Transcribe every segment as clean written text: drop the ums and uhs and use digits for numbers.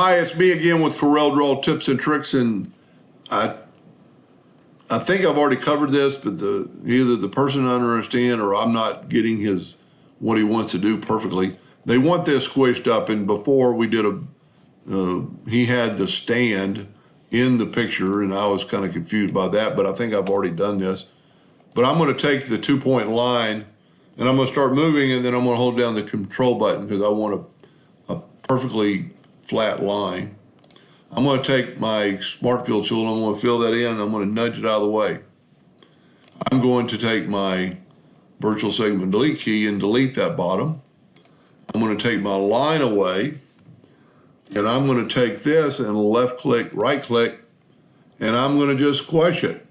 Hi, it's me again with Corel Draw Tips and Tricks, and I think I've already covered this, but either the person doesn't understand or I'm not getting what he wants to do perfectly. They want this squished up, and before we did he had the stand in the picture, and I was kind of confused by that, but I think I've already done this. But I'm going to take the 2-point line, and I'm going to start moving, and then I'm going to hold down the control button because I want a perfectly flat line. I'm going to take my smart fill tool and I'm going to fill that in and I'm going to nudge it out of the way. I'm going to take my virtual segment delete key and delete that bottom. I'm going to take my line away and I'm going to take this and left click, right click, and I'm going to just squish it.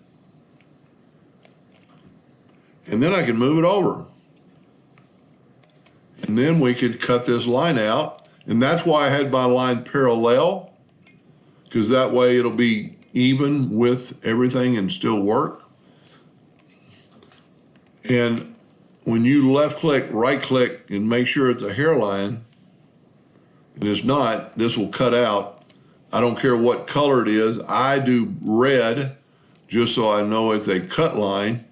And then I can move it over. And then we could cut this line out. And that's why I had my line parallel, because that way it'll be even with everything and still work. And when you left click, right click, and make sure it's a hairline, and it's not, this will cut out. I don't care what color it is. I do red just so I know it's a cut line,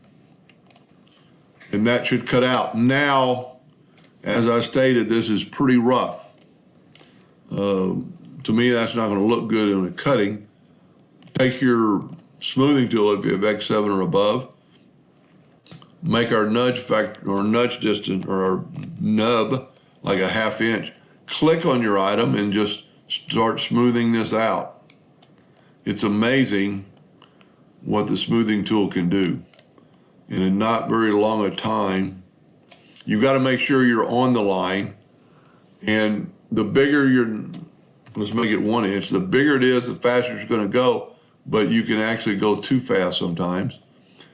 and that should cut out. Now, as I stated, this is pretty rough. To me, that's not going to look good in a cutting. Take your smoothing tool if you have X7 or above. Make our nudge factor or nudge distance or our nub like a 1/2 inch. Click on your item and just start smoothing this out. It's amazing what the smoothing tool can do. In not very long a time, you've got to make sure you're on the line, and the bigger let's make it 1 inch, the bigger it is, the faster it's going to go, but you can actually go too fast sometimes.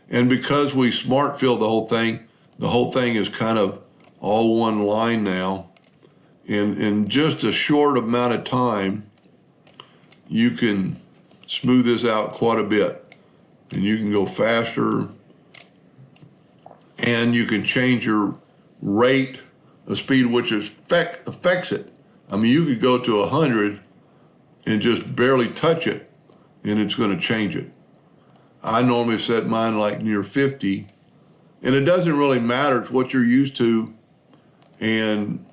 And because we smart fill the whole thing is kind of all one line now. And in just a short amount of time, you can smooth this out quite a bit. And you can go faster, and you can change your rate, the speed which affects it. I mean, you could go to 100 and just barely touch it, and it's going to change it. I normally set mine like near 50, and it doesn't really matter. It's what you're used to, and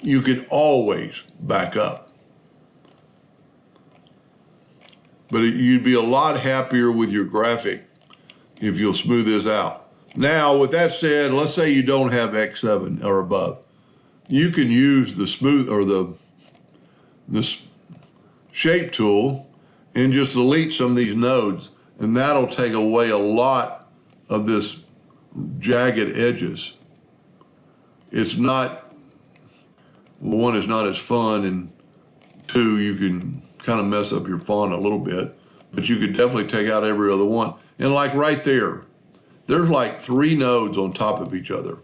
you can always back up. But you'd be a lot happier with your graphic if you'll smooth this out. Now, with that said, let's say you don't have X7 or above. You can use the smooth or this shape tool and just delete some of these nodes, and that'll take away a lot of this jagged edges. It's not, well, one, it's not as fun, and two, you can kind of mess up your font a little bit, but you could definitely take out every other one. And like right there, there's like 3 nodes on top of each other.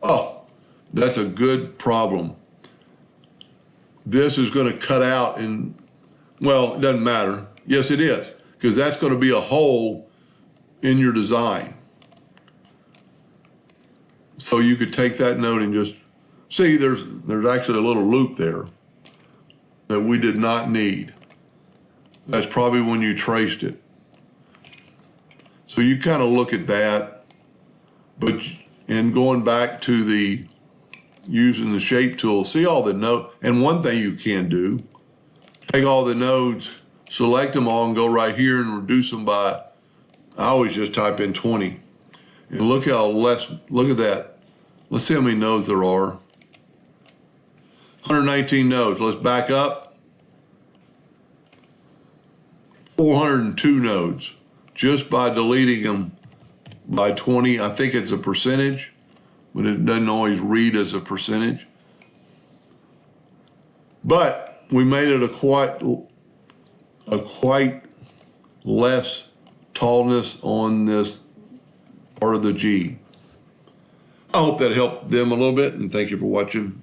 Oh, that's a good problem. This is going to cut out, and, well, it doesn't matter. Yes, it is, because that's going to be a hole in your design. So you could take that node and just, see, there's actually a little loop there that we did not need. That's probably when you traced it. So you kind of look at that, and going back to using the shape tool, see all the nodes, and one thing you can do, take all the nodes, select them all, and go right here and reduce them by, I always just type in 20. And look how look at that. Let's see how many nodes there are. 119 nodes. Let's back up. 402 nodes. Just by deleting them by 20, I think it's a percentage, but it doesn't always read as a percentage. But we made it a quite less tallness on this part of the G. I hope that helped them a little bit, and thank you for watching.